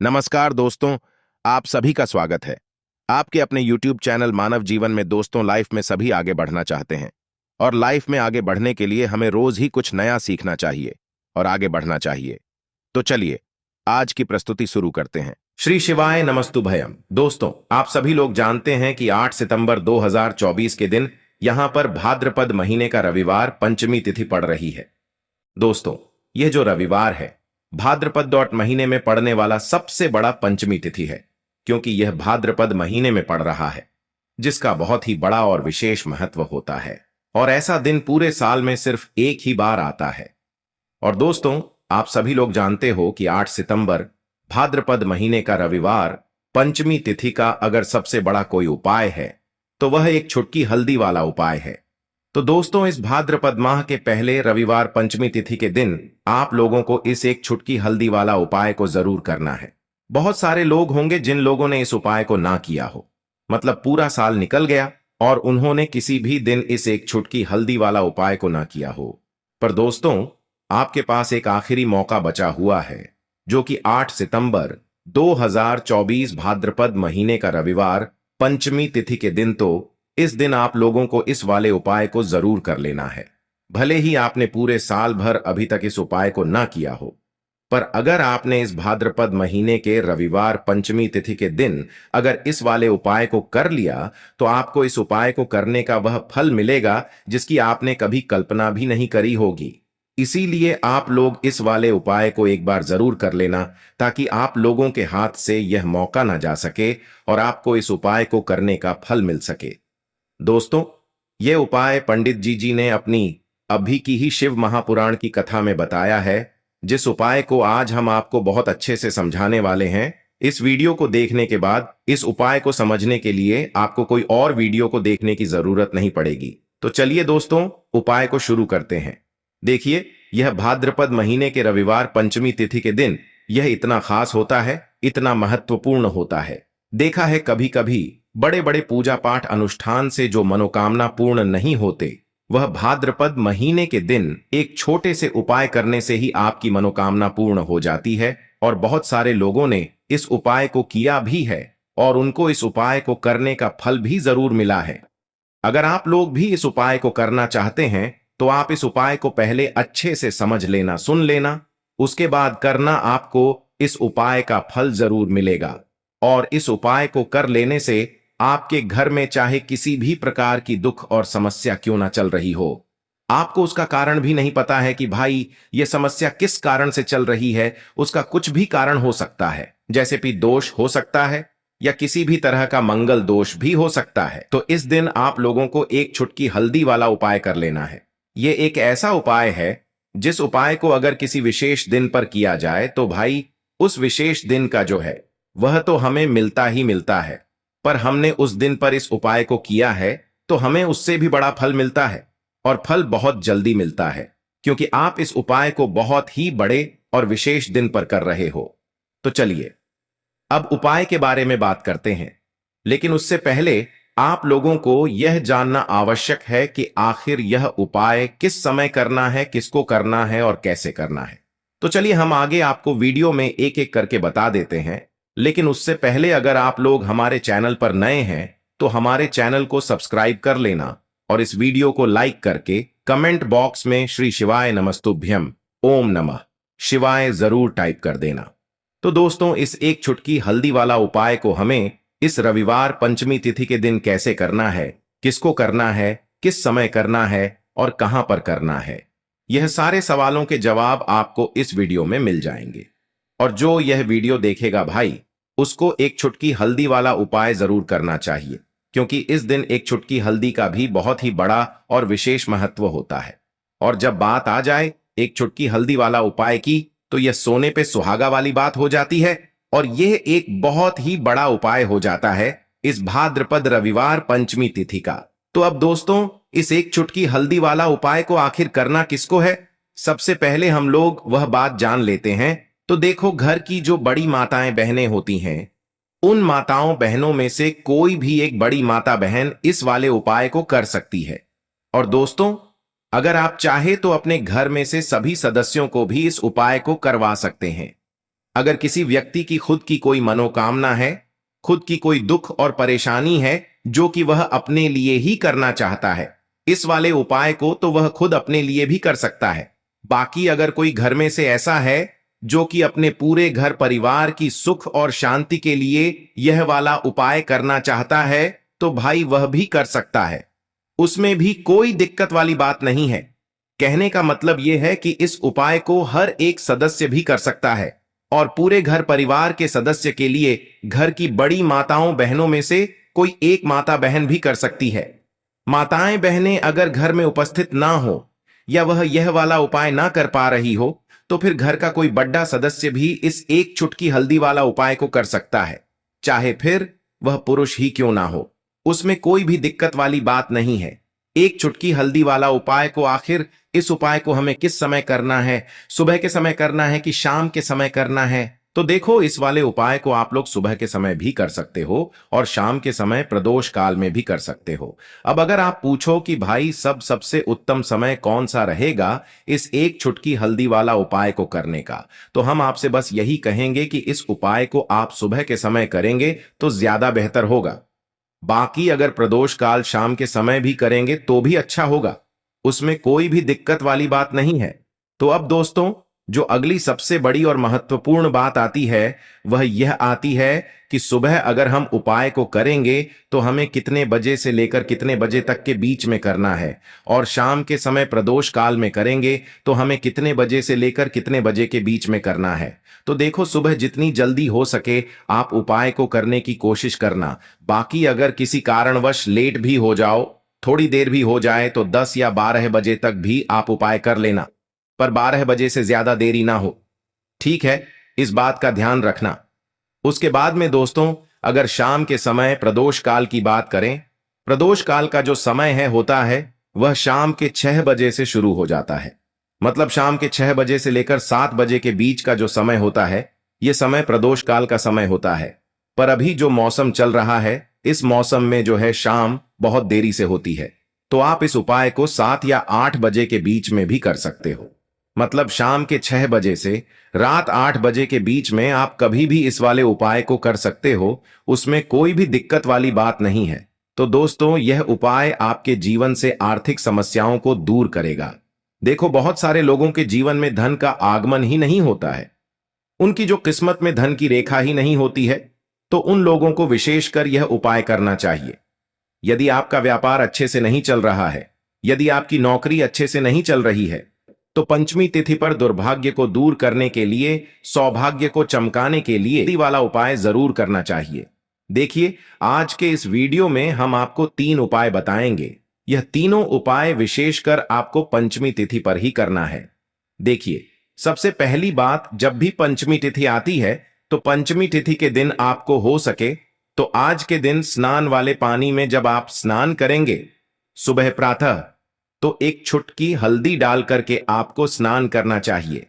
नमस्कार दोस्तों, आप सभी का स्वागत है। आपके अपने YouTube चैनल मानव जीवन में दोस्तों लाइफ में सभी आगे बढ़ना चाहते हैं और लाइफ में आगे बढ़ने के लिए हमें रोज ही कुछ नया सीखना चाहिए और आगे बढ़ना चाहिए। तो चलिए आज की प्रस्तुति शुरू करते हैं। श्री शिवाय नमस्तुभयम। दोस्तों, आप सभी लोग जानते हैं कि 8 सितंबर 2024 के दिन यहां पर भाद्रपद महीने का रविवार पंचमी तिथि पड़ रही है। दोस्तों, यह जो रविवार है भाद्रपद डॉट महीने में पड़ने वाला सबसे बड़ा पंचमी तिथि है, क्योंकि यह भाद्रपद महीने में पड़ रहा है, जिसका बहुत ही बड़ा और विशेष महत्व होता है। और ऐसा दिन पूरे साल में सिर्फ एक ही बार आता है। और दोस्तों, आप सभी लोग जानते हो कि 8 सितंबर भाद्रपद महीने का रविवार पंचमी तिथि का अगर सबसे बड़ा कोई उपाय है तो वह एक छुटकी हल्दी वाला उपाय है। तो दोस्तों, इस भाद्रपद माह के पहले रविवार पंचमी तिथि के दिन आप लोगों को इस एक छुटकी हल्दी वाला उपाय को जरूर करना है। बहुत सारे लोग होंगे जिन लोगों ने इस उपाय को ना किया हो, मतलब पूरा साल निकल गया और उन्होंने किसी भी दिन इस एक छुटकी हल्दी वाला उपाय को ना किया हो। पर दोस्तों, आपके पास एक आखिरी मौका बचा हुआ है, जो कि 8 सितंबर 2024 भाद्रपद महीने का रविवार पंचमी तिथि के दिन। तो इस दिन आप लोगों को इस वाले उपाय को जरूर कर लेना है। भले ही आपने पूरे साल भर अभी तक इस उपाय को ना किया हो, पर अगर आपने इस भाद्रपद महीने के रविवार पंचमी तिथि के दिन अगर इस वाले उपाय को कर लिया तो आपको इस उपाय को करने का वह फल मिलेगा जिसकी आपने कभी कल्पना भी नहीं करी होगी। इसीलिए आप लोग इस वाले उपाय को एक बार जरूर कर लेना, ताकि आप लोगों के हाथ से यह मौका ना जा सके और आपको इस उपाय को करने का फल मिल सके। दोस्तों, यह उपाय पंडित जी ने अपनी अभी की ही शिव महापुराण की कथा में बताया है, जिस उपाय को आज हम आपको बहुत अच्छे से समझाने वाले हैं। इस वीडियो को देखने के बाद इस उपाय को समझने के लिए आपको कोई और वीडियो को देखने की जरूरत नहीं पड़ेगी। तो चलिए दोस्तों, उपाय को शुरू करते हैं। देखिए, यह भाद्रपद महीने के रविवार पंचमी तिथि के दिन यह इतना खास होता है, इतना महत्वपूर्ण होता है। देखा है कभी कभी बड़े बड़े पूजा पाठ अनुष्ठान से जो मनोकामना पूर्ण नहीं होते, वह भाद्रपद महीने के दिन एक छोटे से उपाय करने से ही आपकी मनोकामना पूर्ण हो जाती है। और बहुत सारे लोगों ने इस उपाय को किया भी है और उनको इस उपाय को करने का फल भी जरूर मिला है। अगर आप लोग भी इस उपाय को करना चाहते हैं तो आप इस उपाय को पहले अच्छे से समझ लेना, सुन लेना, उसके बाद करना। आपको इस उपाय का फल जरूर मिलेगा। और इस उपाय को कर लेने से आपके घर में चाहे किसी भी प्रकार की दुख और समस्या क्यों ना चल रही हो, आपको उसका कारण भी नहीं पता है कि भाई यह समस्या किस कारण से चल रही है, उसका कुछ भी कारण हो सकता है, जैसे कि दोष हो सकता है या किसी भी तरह का मंगल दोष भी हो सकता है। तो इस दिन आप लोगों को एक छुटकी हल्दी वाला उपाय कर लेना है। यह एक ऐसा उपाय है जिस उपाय को अगर किसी विशेष दिन पर किया जाए तो भाई उस विशेष दिन का जो है वह तो हमें मिलता ही मिलता है, पर हमने उस दिन पर इस उपाय को किया है तो हमें उससे भी बड़ा फल मिलता है। और फल बहुत जल्दी मिलता है, क्योंकि आप इस उपाय को बहुत ही बड़े और विशेष दिन पर कर रहे हो। तो चलिए अब उपाय के बारे में बात करते हैं, लेकिन उससे पहले आप लोगों को यह जानना आवश्यक है कि आखिर यह उपाय किस समय करना है, किसको करना है और कैसे करना है। तो चलिए हम आगे आपको वीडियो में एक एक करके बता देते हैं। लेकिन उससे पहले अगर आप लोग हमारे चैनल पर नए हैं तो हमारे चैनल को सब्सक्राइब कर लेना और इस वीडियो को लाइक करके कमेंट बॉक्स में श्री शिवाय नमस्तुभ्यम ओम नमः शिवाय जरूर टाइप कर देना। तो दोस्तों, इस एक छुटकी हल्दी वाला उपाय को हमें इस रविवार पंचमी तिथि के दिन कैसे करना है, किसको करना है, किस समय करना है और कहां पर करना है, यह सारे सवालों के जवाब आपको इस वीडियो में मिल जाएंगे। और जो यह वीडियो देखेगा भाई, उसको एक छुटकी हल्दी वाला उपाय जरूर करना चाहिए, क्योंकि इस दिन एक छुटकी हल्दी का भी बहुत ही बड़ा और विशेष महत्व होता है। और जब बात आ जाए एक छुटकी हल्दी वाला उपाय की, तो यह सोने पे सुहागा वाली बात हो जाती है और यह एक बहुत ही बड़ा उपाय हो जाता है इस भाद्रपद रविवार पंचमी तिथि का। तो अब दोस्तों, इस एक छुटकी हल्दी वाला उपाय को आखिर करना किसको है, सबसे पहले हम लोग वह बात जान लेते हैं। तो देखो, घर की जो बड़ी माताएं बहनें होती हैं, उन माताओं बहनों में से कोई भी एक बड़ी माता बहन इस वाले उपाय को कर सकती है। और दोस्तों, अगर आप चाहे तो अपने घर में से सभी सदस्यों को भी इस उपाय को करवा सकते हैं। अगर किसी व्यक्ति की खुद की कोई मनोकामना है, खुद की कोई दुख और परेशानी है जो कि वह अपने लिए ही करना चाहता है, इस वाले उपाय को तो वह खुद अपने लिए भी कर सकता है। बाकी अगर कोई घर में से ऐसा है जो कि अपने पूरे घर परिवार की सुख और शांति के लिए यह वाला उपाय करना चाहता है, तो भाई वह भी कर सकता है। उसमें भी कोई दिक्कत वाली बात नहीं है। कहने का मतलब यह है कि इस उपाय को हर एक सदस्य भी कर सकता है और पूरे घर परिवार के सदस्य के लिए घर की बड़ी माताओं बहनों में से कोई एक माता बहन भी कर सकती है। माताएं बहनें अगर घर में उपस्थित ना हो या वह यह वाला उपाय ना कर पा रही हो, तो फिर घर का कोई बड़ा सदस्य भी इस एक चुटकी हल्दी वाला उपाय को कर सकता है, चाहे फिर वह पुरुष ही क्यों ना हो। उसमें कोई भी दिक्कत वाली बात नहीं है। एक चुटकी हल्दी वाला उपाय को आखिर इस उपाय को हमें किस समय करना है, सुबह के समय करना है कि शाम के समय करना है? तो देखो, इस वाले उपाय को आप लोग सुबह के समय भी कर सकते हो और शाम के समय प्रदोष काल में भी कर सकते हो। अब अगर आप पूछो कि भाई सबसे उत्तम समय कौन सा रहेगा इस एक चुटकी हल्दी वाला उपाय को करने का, तो हम आपसे बस यही कहेंगे कि इस उपाय को आप सुबह के समय करेंगे तो ज्यादा बेहतर होगा। बाकी अगर प्रदोष काल शाम के समय भी करेंगे तो भी अच्छा होगा, उसमें कोई भी दिक्कत वाली बात नहीं है। तो अब दोस्तों, जो अगली सबसे बड़ी और महत्वपूर्ण बात आती है वह यह आती है कि सुबह अगर हम उपाय को करेंगे तो हमें कितने बजे से लेकर कितने बजे तक के बीच में करना है, और शाम के समय प्रदोष काल में करेंगे तो हमें कितने बजे से लेकर कितने बजे के बीच में करना है। तो देखो, सुबह जितनी जल्दी हो सके आप उपाय को करने की कोशिश करना। बाकी अगर किसी कारणवश लेट भी हो जाओ, थोड़ी देर भी हो जाए, तो 10 या 12 बजे तक भी आप उपाय कर लेना, पर 12 बजे से ज्यादा देरी ना हो। ठीक है, इस बात का ध्यान रखना। उसके बाद में दोस्तों, अगर शाम के समय प्रदोष काल की बात करें, प्रदोष काल का जो समय है होता है वह शाम के 6 बजे से शुरू हो जाता है। मतलब शाम के 6 बजे से लेकर 7 बजे के बीच का जो समय होता है, यह समय प्रदोष काल का समय होता है। पर अभी जो मौसम चल रहा है, इस मौसम में जो है शाम बहुत देरी से होती है, तो आप इस उपाय को 7 या 8 बजे के बीच में भी कर सकते हो। मतलब शाम के 6 बजे से रात 8 बजे के बीच में आप कभी भी इस वाले उपाय को कर सकते हो, उसमें कोई भी दिक्कत वाली बात नहीं है। तो दोस्तों, यह उपाय आपके जीवन से आर्थिक समस्याओं को दूर करेगा। देखो, बहुत सारे लोगों के जीवन में धन का आगमन ही नहीं होता है, उनकी जो किस्मत में धन की रेखा ही नहीं होती है, तो उन लोगों को विशेषकर यह उपाय करना चाहिए। यदि आपका व्यापार अच्छे से नहीं चल रहा है, यदि आपकी नौकरी अच्छे से नहीं चल रही है, तो पंचमी तिथि पर दुर्भाग्य को दूर करने के लिए, सौभाग्य को चमकाने के लिए ये वाला उपाय जरूर करना चाहिए। देखिए, आज के इस वीडियो में हम आपको 3 उपाय बताएंगे। यह तीनों उपाय विशेषकर आपको पंचमी तिथि पर ही करना है। देखिए, सबसे पहली बात, जब भी पंचमी तिथि आती है तो पंचमी तिथि के दिन आपको हो सके तो आज के दिन स्नान वाले पानी में जब आप स्नान करेंगे सुबह प्रातः, तो एक चुटकी हल्दी डाल करके आपको स्नान करना चाहिए।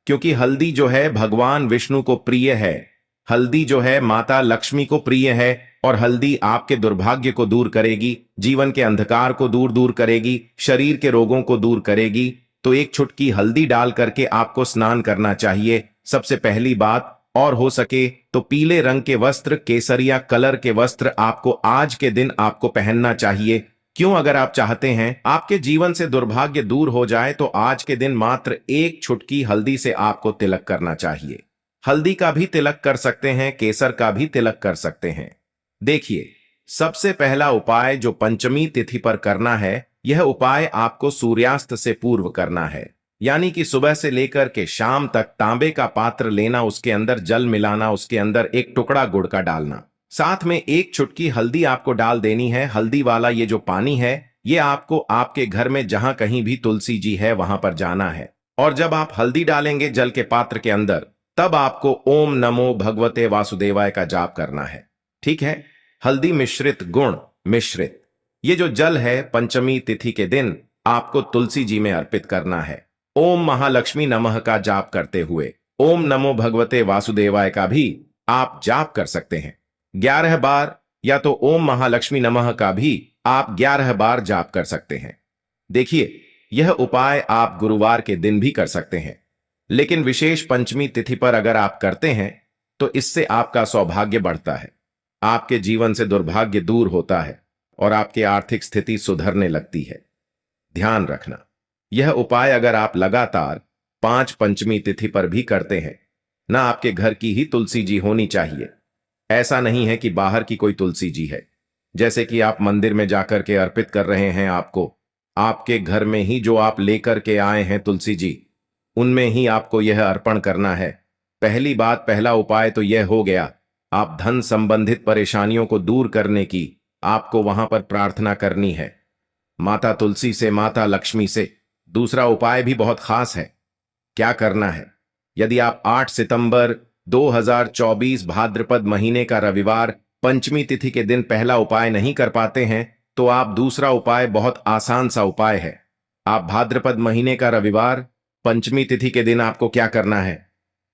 क्योंकि हल्दी जो है भगवान विष्णु को प्रिय है, हल्दी जो है माता लक्ष्मी को प्रिय है, और हल्दी आपके दुर्भाग्य को दूर करेगी, जीवन के अंधकार को दूर दूर करेगी, शरीर के रोगों को दूर करेगी। तो एक चुटकी हल्दी डाल करके आपको स्नान करना चाहिए, सबसे पहली बात। और हो सके तो पीले रंग के वस्त्र, केसरिया कलर के वस्त्र आपको आज के दिन आपको पहनना चाहिए। क्यों? अगर आप चाहते हैं आपके जीवन से दुर्भाग्य दूर हो जाए तो आज के दिन मात्र एक चुटकी हल्दी से आपको तिलक करना चाहिए। हल्दी का भी तिलक कर सकते हैं, केसर का भी तिलक कर सकते हैं। देखिए, सबसे पहला उपाय जो पंचमी तिथि पर करना है, यह उपाय आपको सूर्यास्त से पूर्व करना है। यानी कि सुबह से लेकर के शाम तक तांबे का पात्र लेना, उसके अंदर जल मिलाना, उसके अंदर एक टुकड़ा गुड़ का डालना, साथ में एक चुटकी हल्दी आपको डाल देनी है। हल्दी वाला ये जो पानी है, ये आपको आपके घर में जहां कहीं भी तुलसी जी है वहां पर जाना है, और जब आप हल्दी डालेंगे जल के पात्र के अंदर, तब आपको ओम नमो भगवते वासुदेवाय का जाप करना है। ठीक है? हल्दी मिश्रित गुण मिश्रित ये जो जल है पंचमी तिथि के दिन आपको तुलसी जी में अर्पित करना है। ओम महालक्ष्मी नमः का जाप करते हुए ओम नमो भगवते वासुदेवाय का भी आप जाप कर सकते हैं 11 बार, या तो ओम महालक्ष्मी नमः का भी आप 11 बार जाप कर सकते हैं। देखिए, यह उपाय आप गुरुवार के दिन भी कर सकते हैं, लेकिन विशेष पंचमी तिथि पर अगर आप करते हैं तो इससे आपका सौभाग्य बढ़ता है, आपके जीवन से दुर्भाग्य दूर होता है और आपकी आर्थिक स्थिति सुधरने लगती है। ध्यान रखना, यह उपाय अगर आप लगातार 5 पंचमी तिथि पर भी करते हैं, ना आपके घर की ही तुलसी जी होनी चाहिए। ऐसा नहीं है कि बाहर की कोई तुलसी जी है, जैसे कि आप मंदिर में जाकर के अर्पित कर रहे हैं। आपको आपके घर में ही जो आप लेकर के आए हैं तुलसी जी, उनमें ही आपको यह अर्पण करना है। पहली बात, पहला उपाय तो यह हो गया, आप धन संबंधित परेशानियों को दूर करने की आपको वहां पर प्रार्थना करनी है, माता तुलसी से, माता लक्ष्मी से। दूसरा उपाय भी बहुत खास है। क्या करना है, यदि आप 8 सितंबर 2024 भाद्रपद महीने का रविवार पंचमी तिथि के दिन पहला उपाय नहीं कर पाते हैं, तो आप दूसरा उपाय, बहुत आसान सा उपाय है। आप भाद्रपद महीने का रविवार पंचमी तिथि के दिन आपको क्या करना है,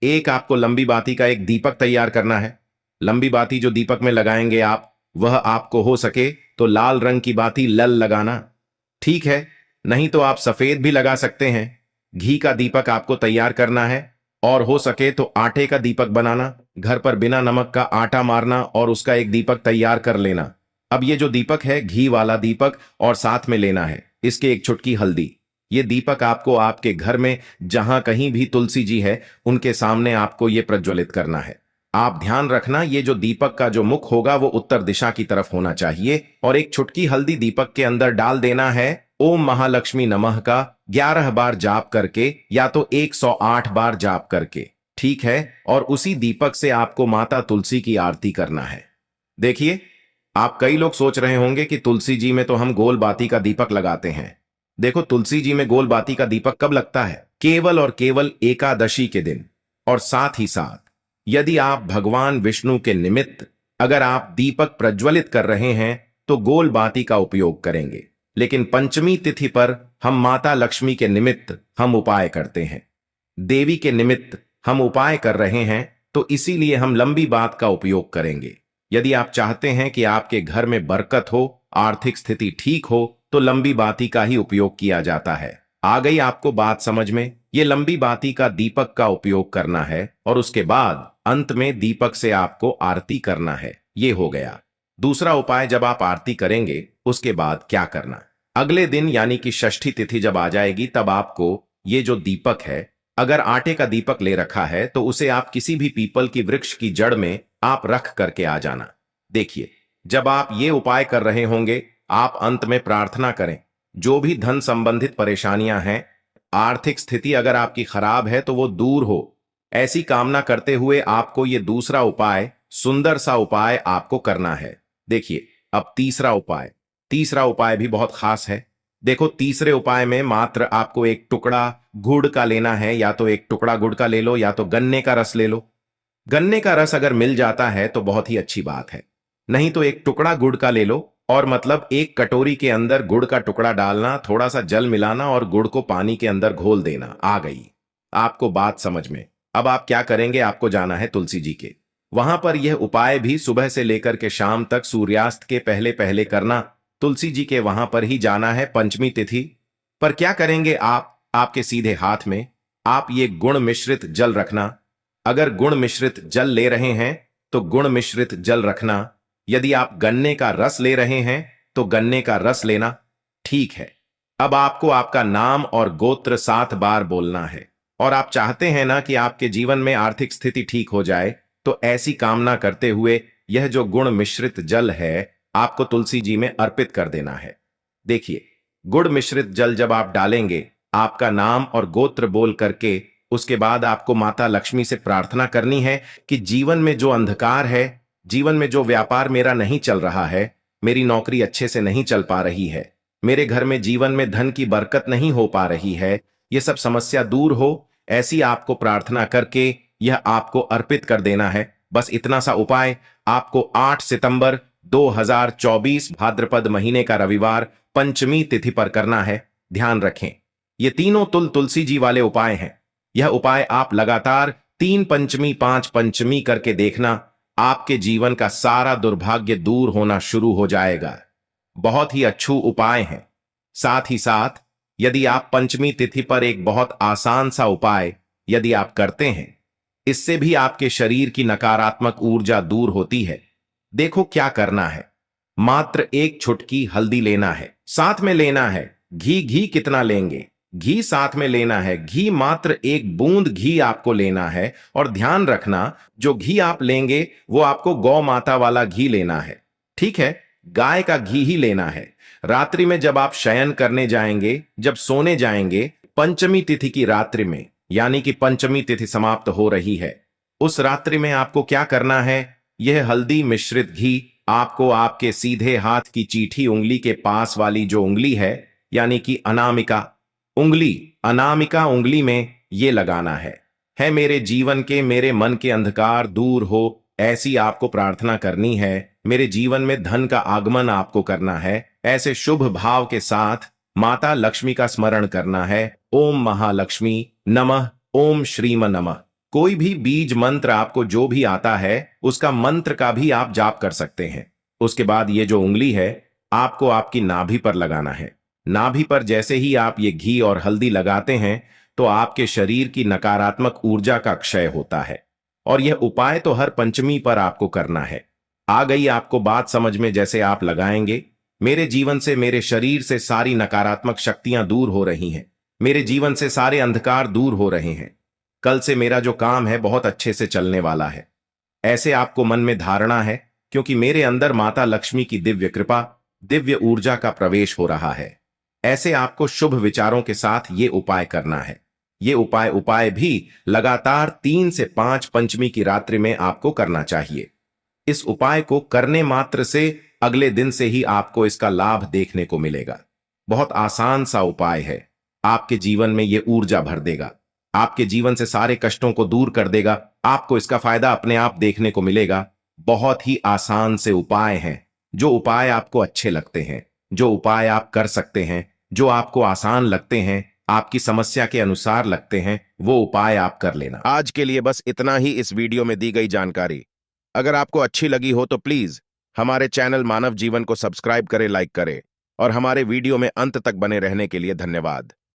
एक आपको लंबी बाती का एक दीपक तैयार करना है। लंबी बाती जो दीपक में लगाएंगे आप, वह आपको हो सके तो लाल रंग की बाती लल लगाना, ठीक है, नहीं तो आप सफेद भी लगा सकते हैं। घी का दीपक आपको तैयार करना है और हो सके तो आटे का दीपक बनाना, घर पर बिना नमक का आटा मारना और उसका एक दीपक तैयार कर लेना। अब ये जो दीपक है, घी वाला दीपक, और साथ में लेना है इसके एक चुटकी हल्दी। ये दीपक आपको आपके घर में जहां कहीं भी तुलसी जी है उनके सामने आपको ये प्रज्वलित करना है। आप ध्यान रखना, ये जो दीपक का जो मुख होगा वो उत्तर दिशा की तरफ होना चाहिए और एक चुटकी हल्दी दीपक के अंदर डाल देना है। ओम महालक्ष्मी नमः का 11 बार जाप करके या तो 108 बार जाप करके, ठीक है। और उसी दीपक से आपको माता तुलसी की आरती करना है। देखिए, आप कई लोग सोच रहे होंगे कि तुलसी जी में तो हम गोल बाती का दीपक लगाते हैं। देखो, तुलसी जी में गोल बाती का दीपक कब लगता है, केवल और केवल एकादशी के दिन। और साथ ही साथ यदि आप भगवान विष्णु के निमित्त अगर आप दीपक प्रज्वलित कर रहे हैं तो गोल बाती का उपयोग करेंगे, लेकिन पंचमी तिथि पर हम माता लक्ष्मी के निमित्त हम उपाय करते हैं, देवी के निमित्त हम उपाय कर रहे हैं, तो इसीलिए हम लंबी बात का उपयोग करेंगे। यदि आप चाहते हैं कि आपके घर में बरकत हो, आर्थिक स्थिति ठीक हो, तो लंबी बाती का ही उपयोग किया जाता है। आ गई आपको बात समझ में? ये लंबी बाती का दीपक का उपयोग करना है और उसके बाद अंत में दीपक से आपको आरती करना है। ये हो गया दूसरा उपाय। जब आप आरती करेंगे उसके बाद क्या करना, अगले दिन यानी कि षष्ठी तिथि जब आ जाएगी, तब आपको ये जो दीपक है, अगर आटे का दीपक ले रखा है तो उसे आप किसी भी पीपल की वृक्ष की जड़ में आप रख करके आ जाना। देखिए, जब आप ये उपाय कर रहे होंगे, आप अंत में प्रार्थना करें, जो भी धन संबंधित परेशानियां हैं, आर्थिक स्थिति अगर आपकी खराब है तो वो दूर हो, ऐसी कामना करते हुए आपको ये दूसरा उपाय, सुंदर सा उपाय आपको करना है। देखिए, अब तीसरा उपाय भी बहुत खास है। देखो, तीसरे उपाय में मात्र आपको एक टुकड़ा गुड़ का लेना है, या तो एक टुकड़ा गुड़ का ले लो या तो गन्ने का रस ले लो। गन्ने का रस अगर मिल जाता है तो बहुत ही अच्छी बात है, नहीं तो एक टुकड़ा गुड़ का ले लो, और मतलब एक कटोरी के अंदर गुड़ का टुकड़ा डालना, थोड़ा सा जल मिलाना और गुड़ को पानी के अंदर घोल देना। आ गई आपको बात समझ में? अब आप क्या करेंगे, आपको जाना है तुलसी जी के वहां पर। यह उपाय भी सुबह से लेकर के शाम तक सूर्यास्त के पहले पहले करना। तुलसी जी के वहां पर ही जाना है पंचमी तिथि पर। क्या करेंगे आप, आपके सीधे हाथ में आप ये गुण मिश्रित जल रखना। अगर गुण मिश्रित जल ले रहे हैं तो गुण मिश्रित जल रखना। यदि आप गन्ने का रस ले रहे हैं तो गन्ने का रस लेना, ठीक है। अब आपको आपका नाम और गोत्र 7 बार बोलना है, और आप चाहते हैं ना कि आपके जीवन में आर्थिक स्थिति ठीक हो जाए, तो ऐसी कामना करते हुए यह जो गुण मिश्रित जल है आपको तुलसी जी में अर्पित कर देना है। देखिए, गुड़ मिश्रित जल जब आप डालेंगे, आपका नाम और गोत्र बोल करके, उसके बाद आपको माता लक्ष्मी से प्रार्थना करनी है कि जीवन में जो अंधकार है, जीवन में जो व्यापार मेरा नहीं चल रहा है, मेरी नौकरी अच्छे से नहीं चल पा रही है, मेरे घर में जीवन में धन की बरकत नहीं हो पा रही है, ये सब समस्या दूर हो, ऐसी आपको प्रार्थना करके यह आपको अर्पित कर देना है। बस इतना सा उपाय आपको 8 सितंबर 2024 भाद्रपद महीने का रविवार पंचमी तिथि पर करना है। ध्यान रखें, ये तीनों तुलसी जी वाले उपाय हैं। यह उपाय आप लगातार 3 पंचमी 5 पंचमी करके देखना, आपके जीवन का सारा दुर्भाग्य दूर होना शुरू हो जाएगा। बहुत ही अच्छे उपाय हैं। साथ ही साथ यदि आप पंचमी तिथि पर एक बहुत आसान सा उपाय, यदि आप करते हैं, इससे भी आपके शरीर की नकारात्मक ऊर्जा दूर होती है। देखो क्या करना है। मात्र एक चुटकी हल्दी लेना है, साथ में लेना है घी। घी कितना लेंगे? घी साथ में लेना है। घी मात्र एक बूंद घी आपको लेना है, और ध्यान रखना जो घी आप लेंगे वो आपको गौ माता वाला घी लेना है। ठीक है, गाय का घी ही लेना है। रात्रि में जब आप शयन करने जाएंगे, जब सोने जाएंगे, पंचमी तिथि की रात्रि में, यानी कि पंचमी तिथि समाप्त हो रही है, उस रात्रि में आपको क्या करना है? यह हल्दी मिश्रित घी आपको आपके सीधे हाथ की चीठी उंगली के पास वाली जो उंगली है, यानी कि अनामिका उंगली, अनामिका उंगली में ये लगाना है मेरे जीवन के, मेरे मन के अंधकार दूर हो, ऐसी आपको प्रार्थना करनी है। मेरे जीवन में धन का आगमन आपको करना है, ऐसे शुभ भाव के साथ माता लक्ष्मी का स्मरण करना है। ओम महालक्ष्मी नमः, ओम श्रीम नमः। कोई भी बीज मंत्र आपको जो भी आता है उसका मंत्र का भी आप जाप कर सकते हैं। उसके बाद ये जो उंगली है आपको आपकी नाभि पर लगाना है। नाभि पर जैसे ही आप ये घी और हल्दी लगाते हैं तो आपके शरीर की नकारात्मक ऊर्जा का क्षय होता है। और यह उपाय तो हर पंचमी पर आपको करना है। आ गई आपको बात समझ में? जैसे आप लगाएंगे, मेरे जीवन से, मेरे शरीर से सारी नकारात्मक शक्तियां दूर हो रही हैं। मेरे जीवन से सारे अंधकार दूर हो रहे हैं। कल से मेरा जो काम है बहुत अच्छे से चलने वाला है, ऐसे आपको मन में धारणा है, क्योंकि मेरे अंदर माता लक्ष्मी की दिव्य कृपा, दिव्य ऊर्जा का प्रवेश हो रहा है। ऐसे आपको शुभ विचारों के साथ ये उपाय करना है। ये उपाय भी लगातार 3 से 5 पंचमी की रात्रि में आपको करना चाहिए। इस उपाय को करने मात्र से अगले दिन से ही आपको इसका लाभ देखने को मिलेगा। बहुत आसान सा उपाय है, आपके जीवन में ये ऊर्जा भर देगा, आपके जीवन से सारे कष्टों को दूर कर देगा। आपको इसका फायदा अपने आप देखने को मिलेगा। बहुत ही आसान से उपाय हैं। जो उपाय आपको अच्छे लगते हैं, जो उपाय आप कर सकते हैं, जो आपको आसान लगते हैं, आपकी समस्या के अनुसार लगते हैं, वो उपाय आप कर लेना। आज के लिए बस इतना ही इस वीडियो में दी गई जानकारी। अगर आपको अच्छी लगी हो तो प्लीज हमारे चैनल मानव जीवन को सब्सक्राइब करें, लाइक करें, और हमारे वीडियो में अंत तक बने रहने के लिए धन्यवाद।